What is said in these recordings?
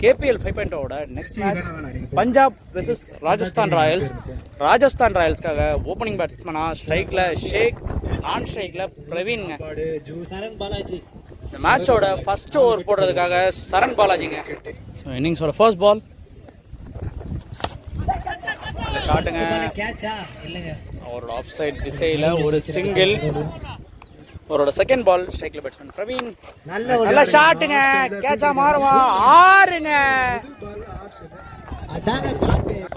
KPL 5.0 next match Punjab versus Rajasthan Royals. Rajasthan ராயல்ஸ்க்காக opening பேட்ஸ்மனா ஸ்ட்ரைக்கில் ஷேக், நான் ஸ்ட்ரைக்கில் பிரவீன்ங்க. இந்த மேட்சோட ஃபர்ஸ்ட் ஓவர் போடுறதுக்காக சரண் பாலாஜிங்க. ஸோ இன்னிங்ஸோட ஃபர்ஸ்ட் பால் ஷாட்டுங்க, அவரோட ஆஃப் சைட் திசையில் ஒரு சிங்கிள். அவரோட செகண்ட் பால் ஸ்ட்ரைக்ல பேட்ஸ்மேன் பிரவீன், நல்ல ஷாட்டுங்க, கேட்சா மாறுமா, ஆறுங்க.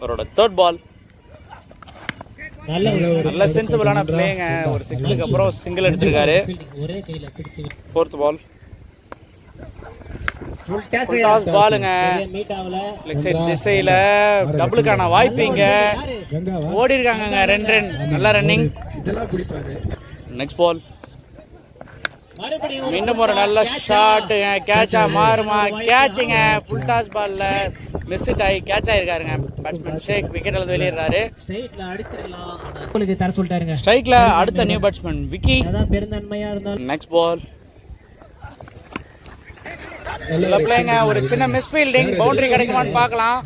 அவரோட தேர்ட் பால் நல்ல சென்சிபிளான பிளேங்க, ஒரு சிக்ஸுக்கு அப்புறம் சிங்கிள் எடுத்திருக்காரு. ஃபோர்த் பால் பாலுங்க, லெக் சைட் திசையில டபுளுக்கான வாய்ப்பு, இங்க ஓடி இருக்காங்க 2 ரன், நல்ல ரன்னிங். நெக்ஸ்ட் பால் மீண்டும் ஒரு நல்ல ஷாட்டுங்க, கேட்சா மாறுமா, கேட்சுங்க, ஃபுல் டாஸ் பால்ல மிஸ் ஆகி கேட்ச் ஆயிருக்காருங்க. பேட்ஸ்மேன் ஷேக் விக்கெட் இழந்து வெளியேறாரு. ஸ்ட்ரைக்ல அடுத்த new batsman Vicky. Next ball பிளேங்க, ஒரு சின்ன மிஸ் ஃபீல்டிங், பவுண்டரி கிடைக்குமான்னு பார்க்கலாம்.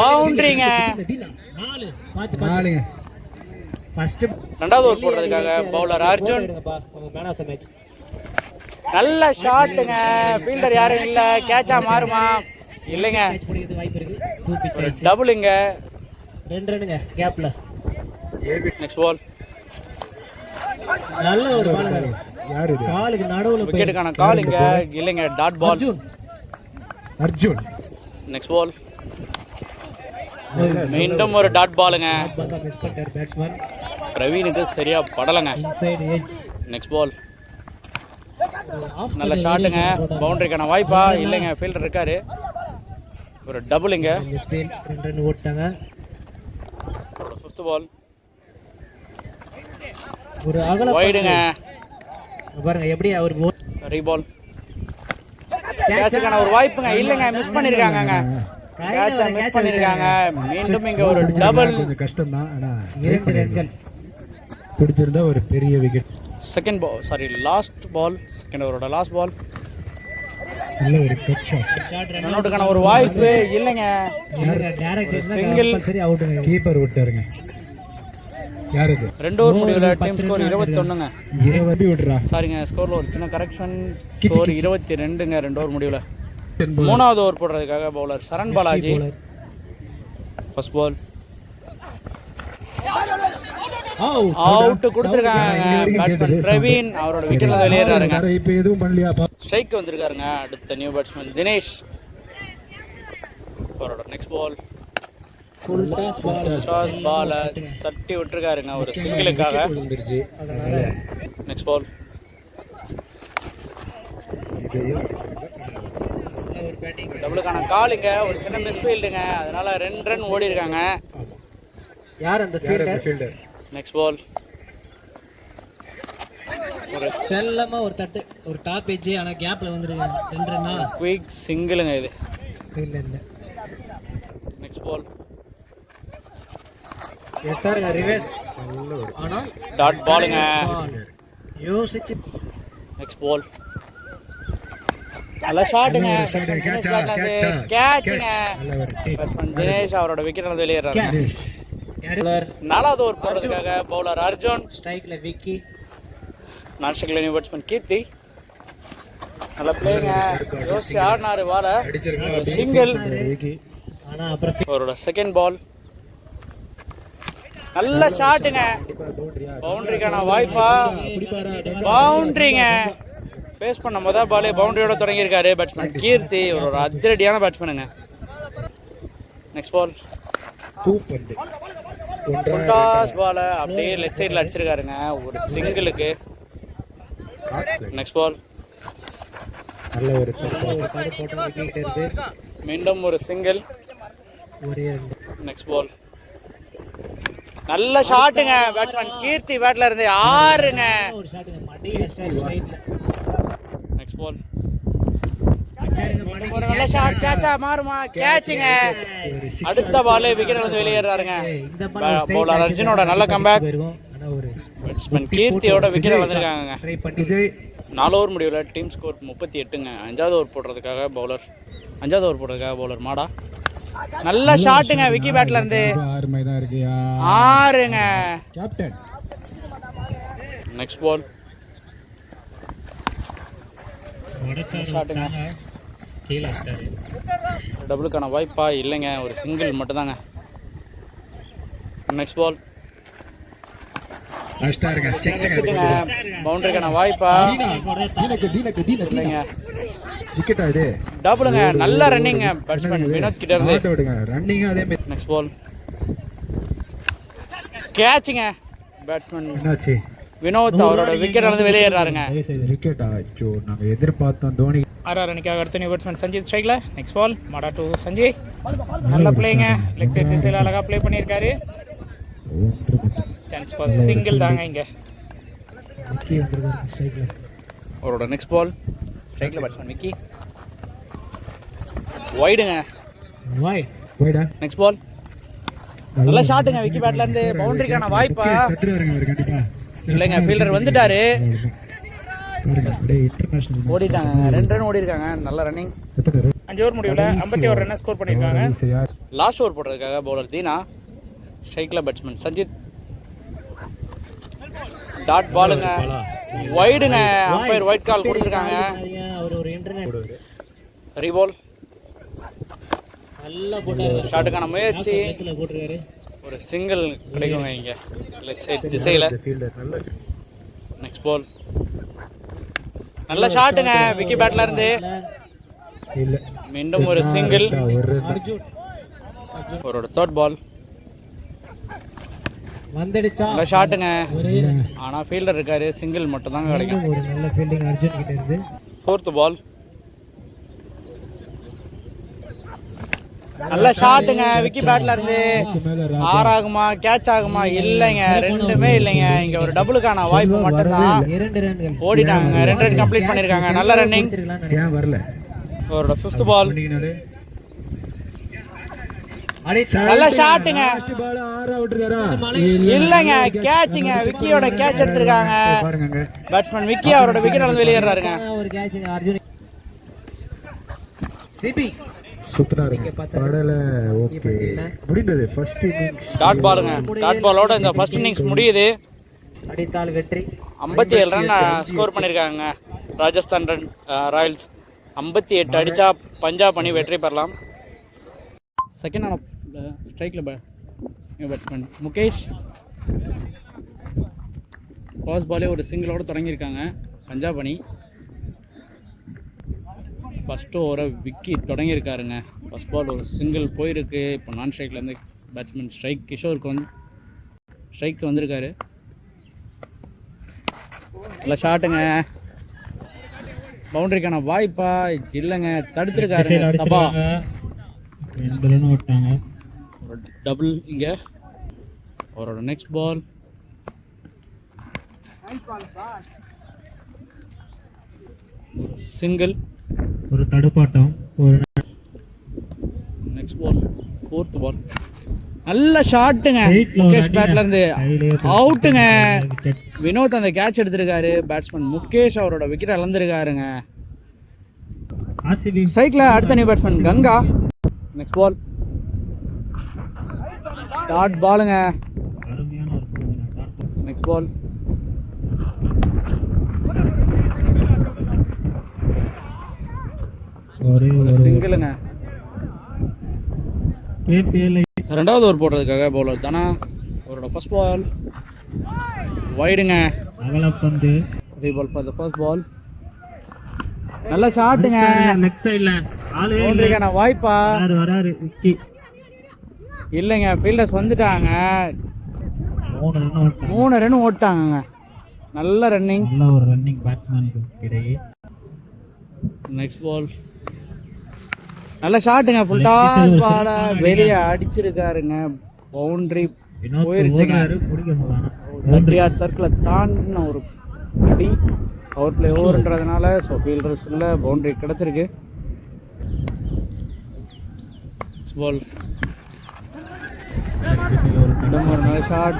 பவுண்டரிங்க. ரெண்டாவது ஓவர் போடுறதுக்காக பவுலர் அர்ஜுன், நல்ல ஷாட்டுங்க, ஃபீல்டர் யாரும் இல்ல, கேட்சா மாறுமா, இல்லைங்க, டபுளுங்க. நெக்ஸ்ட் பால் விக்கெட்டுக்கான காலுங்க, இல்லைங்க, dot ball. Arjun. Next ball மீண்டும் ஒரு டாட் பாலுங்க, பிரவீனுக்கு சரியா படலைங்க. நெக்ஸ்ட் பால் நல்ல ஷாட்டுங்க, பவுண்டரிக்கான வாய்ப்பா, இல்லைங்க, ஃபீல்டர் இருக்காரு, ஒரு டபுளுங்க. ஃபிஃப்த் பால் வைடுங்க, பாருங்க எப்படி அவர் ரீபால், கேட்சுக்கான ஒரு வாய்ப்புங்க, இல்லைங்க, மிஸ் பண்ணிருக்காங்க, கேட்சை மிஸ் பண்ணிருக்காங்க. மீண்டும் இங்க ஒரு டபுள், கஷ்டம் தான், ஆனா 2 ரன்கள் பிடிச்சிருந்தா ஒரு பெரிய wicket. Second ball, sorry last ball, second ஓவரோட லாஸ்ட் பால், நல்ல ஒரு கட் ஷாட், ரன்அவுட்டுக்கான ஒரு வாய்ப்பு, இல்லைங்க, சிங்கிள், சரி அவுட்டுங்க, கீப்பர் விட்டாருங்க. யார் இது? 2 ஓவர் முடிவுல டீம் ஸ்கோர் 21ங்க. 20 விடுறா, சாரிங்க, ஸ்கோர்ல ஒரு சின்ன கரெக்ஷன், ஸ்கோர் 22ங்க 2 ஓவர் முடிவுல. மூணாவது ஓவர் போடுறதுக்காக பவுலர் சரண் பாலாஜி. ஃபர்ஸ்ட் பால் அவுட் கொடுத்துருக்காங்க, பேட்ஸ்மேன் பிரவீன் அவரோட விக்கெட்ல வெளியேறாருங்க. இப்போ எதுவும் பண்ணலையா? ஸ்ட்ரைக் வந்திருக்காருங்க அடுத்த நியூ பேட்ஸ்மேன் தினேஷ். அவரோட நெக்ஸ்ட் பால் ஃபுல் டாஸ் பால தட்டி விட்டுருக்காருங்க ஒரு சிங்கிளுக்காக. நெக்ஸ்ட் பால் டபுளுக்கான காலுங்க, ஒரு சின்ன மிஸ் ஃபீல்டுங்க, அதனால 2 ரன் ஓடி இருக்காங்க. யார் அந்த ஃபீல்டர்? நெக்ஸ்ட் பால் ஒரு செல்லமா ஒரு தட்டு, ஒரு டாப் எட்ஜ், ஆனா கேப்ல வந்துருங்க, 2 ரன்னா குயிக் சிங்கிளுங்க இது. இல்ல நெக்ஸ்ட் பால் எஸ்ஆர் ரிவர்ஸ், ஆனா டாட் பாலுங்க. யோசிச்சு. நெக்ஸ்ட் பால் நல்ல ஷாட்டுங்க, கேட்சுங்க, பேட்ஸ்மேன் தினேஷ் அவரோட விக்கெட் இழந்து வெளியேறாரு. நாலாவது ஓவர் போடுறதுக்காக பவுலர் அர்ஜுன், ஸ்ட்ரைக்ல விக்கி, நான் ஸ்ட்ரைக்ல நியூ பேட்ஸ்மேன் கீர்த்தி. நல்ல பிளேங்க, யோசிச்சு ஆடினாரு வார, சிங்கிள். அவரோட செகண்ட் பால் நல்ல ஷாட்டுங்க, பவுண்டரிக்கான வாய்ப்பா, பவுண்டரிங்க. பேஸ் பண்ண முதல் பாலே பவுண்டரியோட தொடங்கியிருக்காரு பேட்ஸ்மேன் கீர்த்தி, ஒரு அதிரடியான பேட்ஸ்மேனுங்க. நெக்ஸ்ட் பால் டாஸ் பால அப்படியே லெஃப்ட் சைடில் அடிச்சிருக்காருங்க ஒரு சிங்கிளுக்கு. நெக்ஸ்ட் பால் மீண்டும் ஒரு சிங்கிள். நெக்ஸ்ட் பால் நல்ல ஷாட்டுங்க, பேட்ஸ்மேன் கீர்த்தி பேட்ல இருந்து ஆறுங்க. நெக்ஸ்ட் பால் ஒரு நல்ல ஷாட், கேட்சா மாறுமா, கேட்சுங்க. அடுத்த பால் விக்கெட் இழந்து வெளியேறாருங்க. பவுலர் அர்ஜுனோட நல்ல கம்பேக், பேட்ஸ்மேன் கீர்த்தியோட விக்கெட் இழந்திருக்காங்க. 4 ஓவர் முடிவில் டீம் ஸ்கோர் 38ங்க. 5வது ஓவர் போடுறதுக்காக பவுலர் 5வது ஓவர் போட்டிருக்கா பவுலர் மாடா. நல்ல ஷாட்டுங்க விக்கி பேட்ல இருந்து. 6 மை தான் இருக்கு. 6ங்க கேப்டன். நெக்ஸ்ட் பால் ஷாட்டுங்க. கீழே வச்சிட்டாரு. டபுளுக்கான வாய்ப்பா இல்லைங்க, ஒரு சிங்கிள் மட்டும்தாங்க. நெக்ஸ்ட் பால் பவுண்டரிக்கான வாய்ப்பா இல்லைங்க. விக்கெட் ஆகுது. டபுளுங்க. நல்ல ரன்னிங் பேட்ஸ்மேன் வினோத் கிட்ட இருந்து. ரன்னிங் அதே மாதிரி. நெக்ஸ்ட் பால் கேட்சுங்க. பேட்ஸ்மேன் என்னாச்சு? வினோத் அவரோட விக்கெட் இருந்து வெளியேறாருங்க. விக்கெட் ஆச்சோ, நாங்க எதிர்பார்த்தோம் தோனி. ஆர்ஆர் அணிக்காக அடுத்த நியூ பேட்ஸ்மேன் சஞ்சித் ஸ்ட்ரைக்ல. Next ball Mada to Sanjay. நல்ல பிளேங்க. லெக் சைட் திசையில் அழகா ப்ளே பண்ணியிருக்காரு. சான்ஸ் ஃபார் சிங்கிள் தாங்க இங்க. அவரோட நெக்ஸ்ட் பால் ஸ்ட்ரைக்ல பேட்ஸ்மேன் விக்கி. வைடுங்க. வைடா. நெக்ஸ்ட் பால் நல்ல ஷாட்டுங்க விக்கி பேட்ல இருந்து. பவுண்டரிக்கான வாய்ப்பா இல்லைங்க. ஃபீல்டர் வந்துட்டாரு. ஓடிட்டாங்க. 2 ரன் ஓடி இருக்காங்க. நல்ல ரன்னிங். 5 ஓவர் முடிவில் 51 ரன் ஸ்கோர் பண்ணியிருக்காங்க. லாஸ்ட் ஓவர் போடுறதுக்காக பவுலர் தீனா. ஸ்ட்ரைக்ல பேட்ஸ்மேன் சஞ்சித். டாட் பாலுங்க. வைடுங்க. அம்பையர் ஒயிட் கால் கொடுத்துருக்காங்க. ரீபால். ஷாட்டுக்கான முயற்சி. ஒரு சிங்கிள் கிடைக்குங்க இங்க லெக் சைட் திசையில. நெக்ஸ்ட் பால் நல்ல ஷாட்டுங்க விக்கி பேட்ல இருந்து. மீண்டும் ஒரு சிங்கிள். அவரோட தேர்ட் பால் நல்ல ஷாட்டுங்க. ஆனா ஃபீல்டர் இருக்காரு. சிங்கிள் மட்டும் தாங்க கிடைக்கும். ஃபோர்த் பால் நல்ல ஷாட்டுங்க விக்கி பேட்ல இருந்து. 6 ஆகுமா கேட்ச் ஆகுமா? இல்லைங்க, ரெண்டுமே இல்லைங்க. இங்க ஒரு டபுளுக்கான வாய்ப்பு மட்டும்தான். ஓடிட்டாங்க. 2 ரன் கம்ப்ளீட் பண்ணிருக்காங்க. நல்ல ரன்னிங். அவரோட 5th பால் நல்ல ஷாட்டுங்க. இல்லைங்க கேட்சுங்க. விக்கியோட கேட்ச் எடுத்திருக்காங்க. பேட்ஸ்மேன் விக்கி அவரோட விக்கெட் வந்து வெளியேறாருங்க. டாட் பாலுங்க. டாட் பாலோட இந்த ஃபர்ஸ்ட் இன்னிங்ஸ் முடியுது. 57 ரன் ஸ்கோர் பண்ணிருக்காங்க ராஜஸ்தான் ராயல்ஸ். 58 அடிச்சா பஞ்சாப் அணி வெற்றி பெறலாம். செகண்ட் ஆன் ஸ்ட்ரைக்ல பேட்ஸ்மேன் முகேஷ். ஃபர்ஸ்ட் பாலே ஒரு சிங்கிளோட தொடங்கியிருக்காங்க பஞ்சாப் அணி. ஃபஸ்ட்டு ஓவரை விக்கி தொடங்கியிருக்காருங்க. ஃபஸ்ட் பால் ஒரு சிங்கிள் போயிருக்கு. இப்போ நான் ஸ்ட்ரைக்லேருந்து பேட்ஸ்மேன் கிஷோருக்கு ஸ்ட்ரைக்கு வந்திருக்காரு. நல்ல ஷாட்டுங்க. பவுண்டரிக்கான வாய்ப்பா இல்லைங்க, தடுத்துருக்காரு சபா. ஒரு டபுள் இங்கே. அவரோட நெக்ஸ்ட் பால் சிங்கிள். ஒரு தடுப்பாட்டம். நெக்ஸ்ட் பால் ஃபோர்த் பால் நல்ல ஷாட்டுங்க முகேஷ் பேட்ல இருந்து. அவுட்டுங்க. வினோத் அந்த கேட்ச் எடுத்திருக்காரு. பேட்ஸ்மேன் முகேஷ் அவரோட விக்கெட் இழந்திருக்காருங்க. ஸ்ட்ரைக்ல அடுத்த new batsman Ganga. Next ball dot பாலுங்க. நெக்ஸ்ட் பால் சிங்கிளுங்க. 2வது ஓவர் போடுறதுக்காக பவுலர் தானா. அவரோட ஃபர்ஸ்ட் பால் வைடுங்க. Reball for the first ball. நல்ல ஷாட்டுங்க. லெக் சைடுல பவுண்டரிக்கான வாய்ப்பா இல்லைங்க. ஃபீல்டர்ஸ் வந்துட்டாங்க. 3 ரன் ஓட்டாங்க. நல்ல ரன்னிங். நல்ல ஒரு ரன்னிங் பேட்ஸ்மேனுக்கு இடையே. நெக்ஸ்ட் பால் நல்ல ஷாட்டுங்க. ஃபுல் டாஸ் பால வெளியே அடிச்சிருக்காருங்க. பவுண்டரி போயிருச்சுங்க. 30 யார்ட் சர்க்கிளை தாண்டின ஒரு அடி. பவர் பிளே ஓவர்ன்றதுனால ஸோ ஃபீல்டர்ஸில் பவுண்டரி கிடச்சிருக்கு. பால் ஒரு நல்ல ஷாட்.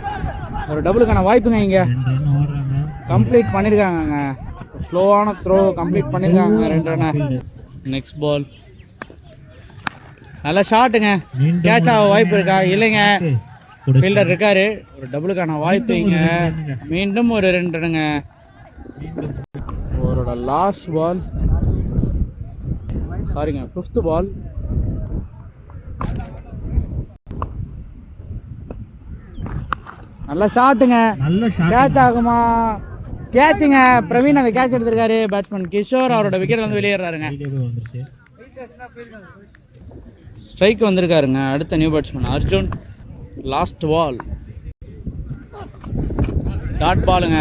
ஒரு டபுளுக்கான வாய்ப்புங்க. இங்கே கம்ப்ளீட் பண்ணியிருக்காங்க. ஸ்லோவான த்ரோ கம்ப்ளீட் பண்ணியிருக்காங்க 2 ரன். நெக்ஸ்ட் பால் நல்ல ஷாட்டுங்க. கேட்ச் ஆக வாய்ப்பு இருக்கா? இல்லைங்க. ஃபீல்டர் இருக்காரு. ஒரு டபுளுக்கான வாய்ப்பு இங்க. மீண்டும் ஒரு 2 ரன்னுங்க. அவரோட லாஸ்ட் பால், சாரிங்க 5th பால். நல்ல ஷாட்டுங்க. கேட்ச் ஆகுமா? கேட்சுங்க. பிரவீன் அந்த கேட்ச் எடுத்திருக்காரு. பேட்ஸ்மேன் கிஷோர் அவரோட விக்கெட்ல இருந்து வெளியேறாருங்க. ஸ்ட்ரைக் வந்திருக்காருங்க. அடுத்த new batsman Arjun. Last ball, dot பாலுங்க.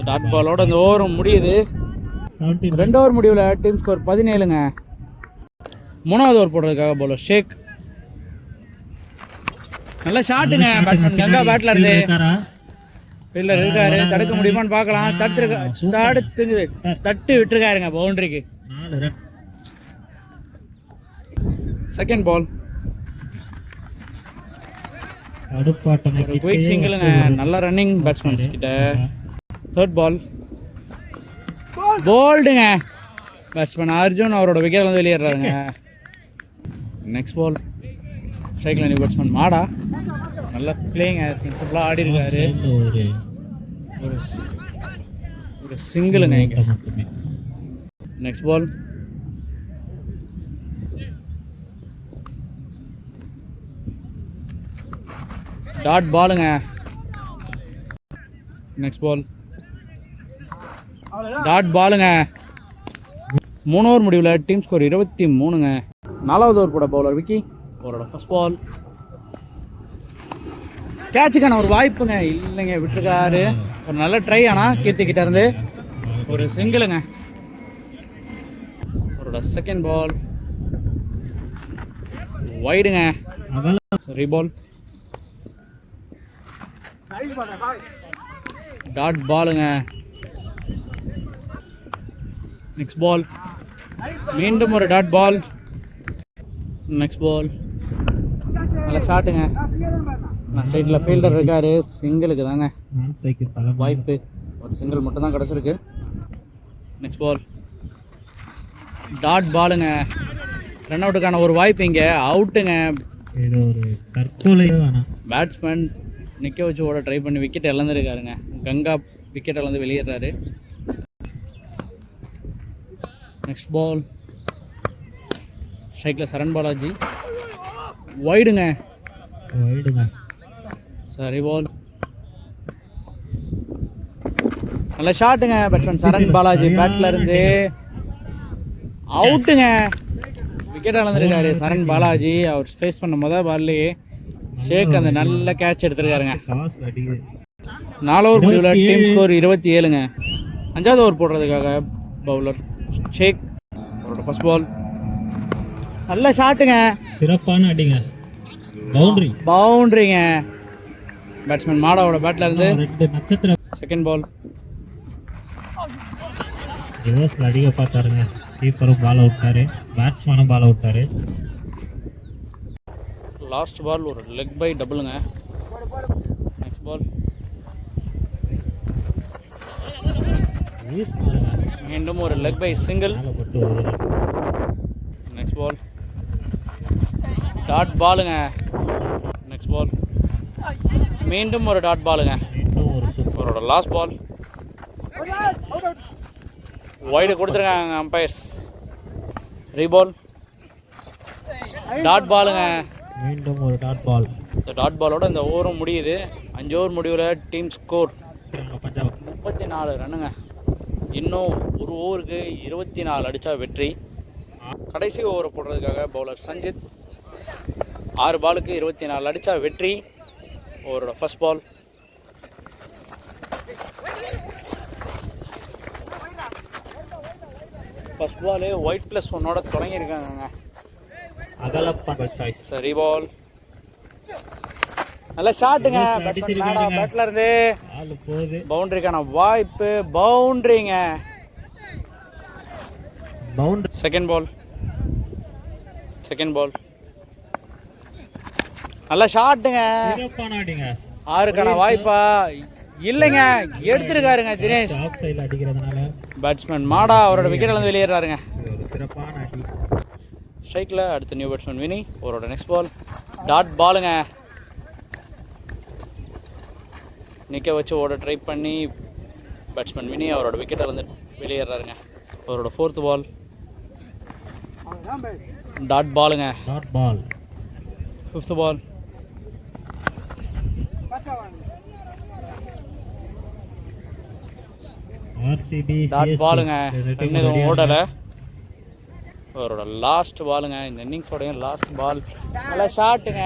டாட் பாலோட இந்த ஓவரும் முடியுது. 2 ஓவர் முடிவில் டீம் ஸ்கோர் 17ங்க. 3வது ஓவர் போடுறதுக்காக பவுலர் ஷேக். நல்ல ஷாட்டுங்க. பேட்ஸ்மேன் கங்கா பேட்ல இருந்து. ஃபீல்டர் இருக்காரு. தடுக்க முடியுமான்னு பார்க்கலாம். தட்டு விட்டுருக்காருங்க பவுண்டரிக்கு. Second ball, quick சிங்கிளுங்க. நல்ல ரன்னிங் பேட்ஸ்மேன்ஸ் கிட்ட. 3rd பால், போல்டுங்க. பேட்ஸ்மேன் அர்ஜுன் அவரோட விக்கெட்ல இருந்து வெளியேறாருங்க. நெக்ஸ்ட் பால், ஸ்ட்ரைக்ல நியூ பேட்ஸ்மேன் மாடா. நல்ல பிளேயிங்க. சென்சிபிளா ஆடி இருக்காரு. ஒரு சிங்கிளுங்க இங்க. நெக்ஸ்ட் பால், டாட் பாலுங்க. நெக்ஸ்ட் பால், டாட் பாலுங்க. 3 ஓவர் முடிவில் டீம் ஸ்கோர் 23ங்க. 4வது ஓவர் போட பவுலர் விக்கி. அவரோட ஃபர்ஸ்ட் பால், கேட்சுக்கான ஒரு வாய்ப்புங்க. இல்லைங்க, விட்டுருக்காரு. ஒரு நல்ல ட்ரை. ஆனால் கீர்த்தி கிட்ட இருந்து ஒரு சிங்கிளுங்க. அவரோட செகண்ட் பால் வைடுங்க. ரீபால், டாட் பாலுங்க. நெக்ஸ்ட் பால், மீண்டும் ஒரு டாட் பால். நெக்ஸ்ட் பால், நல்ல ஷாட்டுங்க. சைடில் ஃபீல்டர் இருக்காரு. சிங்கிளுக்கு தாங்க வாய்ப்பு. ஒரு சிங்கிள் மட்டும் தான் கிடச்சிருக்கு. நெக்ஸ்ட் பால், டாட் பாலுங்க. ரன் அவுட்டுக்கான ஒரு வாய்ப்பு இங்கே. அவுட்டுங்க. பேட்ஸ்மேன் நிற்க வச்சு ஓட ட்ரை பண்ணி விக்கெட் இழந்துருக்காருங்க. கங்கா விக்கெட் இழந்து வெளியேறாரு. நெக்ஸ்ட் பால், ஸ்ட்ரைக்கில் சரண் பாலாஜி. வைடுங்க. சரி பால், நல்ல ஷாட்டுங்க. பேட்ஸ்மேன் சரண் பாலாஜி பேட்ல இருந்து அவுட்டுங்க. விக்கெட் இழந்திருக்காரு சரண் பாலாஜி. அவர் ஃபேஸ் பண்ண முதல் பால்லையே ஷேக் அந்த நல்ல கேட்ச் எடுத்திருக்காருங்க. 4 ஓவர் முடிவில் டீம் ஸ்கோர் 27ங்க. 5வது ஓவர் போடுறதுக்காக பவுலர் ஷேக். அவரோட ஃபர்ஸ்ட் பால், நல்ல ஷாட்டுங்க. சிறப்பான அடிங்க. பவுண்டரிங்க. பேட்ஸ்மேன் மாடாவோட பேட்ல இருந்து. செகண்ட் பால், ரிவர்ஸ்ல அடிக்க பார்த்தாருங்க. கீப்பரும் பால் விட்டாரு, பேட்ஸ்மேனும் பால் விட்டாரு. லாஸ்ட் பால் ஒரு லெக் பை டபுளுங்க. நெக்ஸ்ட் பால், மீண்டும் ஒரு leg bye single. Next ball, dot பாலுங்க. நெக்ஸ்ட் பால், மீண்டும் ஒரு டாட் பாலுங்க. அவரோட லாஸ்ட் பால் வைடு கொடுத்துருக்காங்க அம்பையர்ஸ். ரீபால், டாட் பாலுங்க. மீண்டும் ஒரு டாட் பால். இந்த டாட் பாலோட இந்த ஓவரும் முடியுது. 5 ஓவர் முடிவில் டீம் ஸ்கோர் 34 ரன்னுங்க. இன்னும் ஒரு ஓவருக்கு 24 அடித்தா வெற்றி. கடைசி ஓவரை போடுறதுக்காக பவுலர் சஞ்சித். 6 பாலுக்கு 24 அடித்தா வெற்றி. ஓவரோட first ball, first ball wide +1 தொடங்கியிருக்காங்க. சரி பால், நல்ல ஷாட்டுங்க. பேட்ல இருந்து பவுண்டரிக்கான வாய்ப்பு. பவுண்டரிங்க. செகண்ட் பால், நல்ல ஷாட்டுங்க. 6க்கான வாய்ப்பா? இல்லைங்க, எடுத்துருக்காருங்க தினேஷ். பேட்ஸ்மேன் மாடா அவரோட விக்கெட் இழந்து வெளியேறாருங்க. ஸ்ட்ரைக்கில். அடுத்த நியூ பேட்ஸ்மேன் வினி. அவரோட நெக்ஸ்ட் பால் டாட் பாலுங்க. நிற்க வச்சு ஓட ட்ரை பண்ணி பேட்ஸ்மேன் வினி அவரோட விக்கெட்டை வந்து வெளியேறாருங்க. அவரோட 4th பால் டாட் பாலுங்க. Dot ball. 5th ball RCB dot பாலுங்க. இன்னும் ஓடலை. அவரோட லாஸ்ட் பாலுங்க. இந்த இன்னிங்ஸோடையும் லாஸ்ட் பால். நல்லா ஷாட்டுங்க.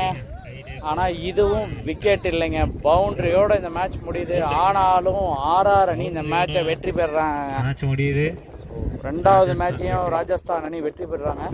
ஆனால் இதுவும் விக்கெட் இல்லைங்க. பவுண்ட்ரியோட இந்த மேட்ச் முடியுது. ஆனாலும் RR அணி இந்த மேட்சை வெற்றி பெறுறாங்க. மேட்ச் முடியுது. ஸோ 2வது மேட்சையும் ராஜஸ்தான் அணி வெற்றி பெறுறாங்க.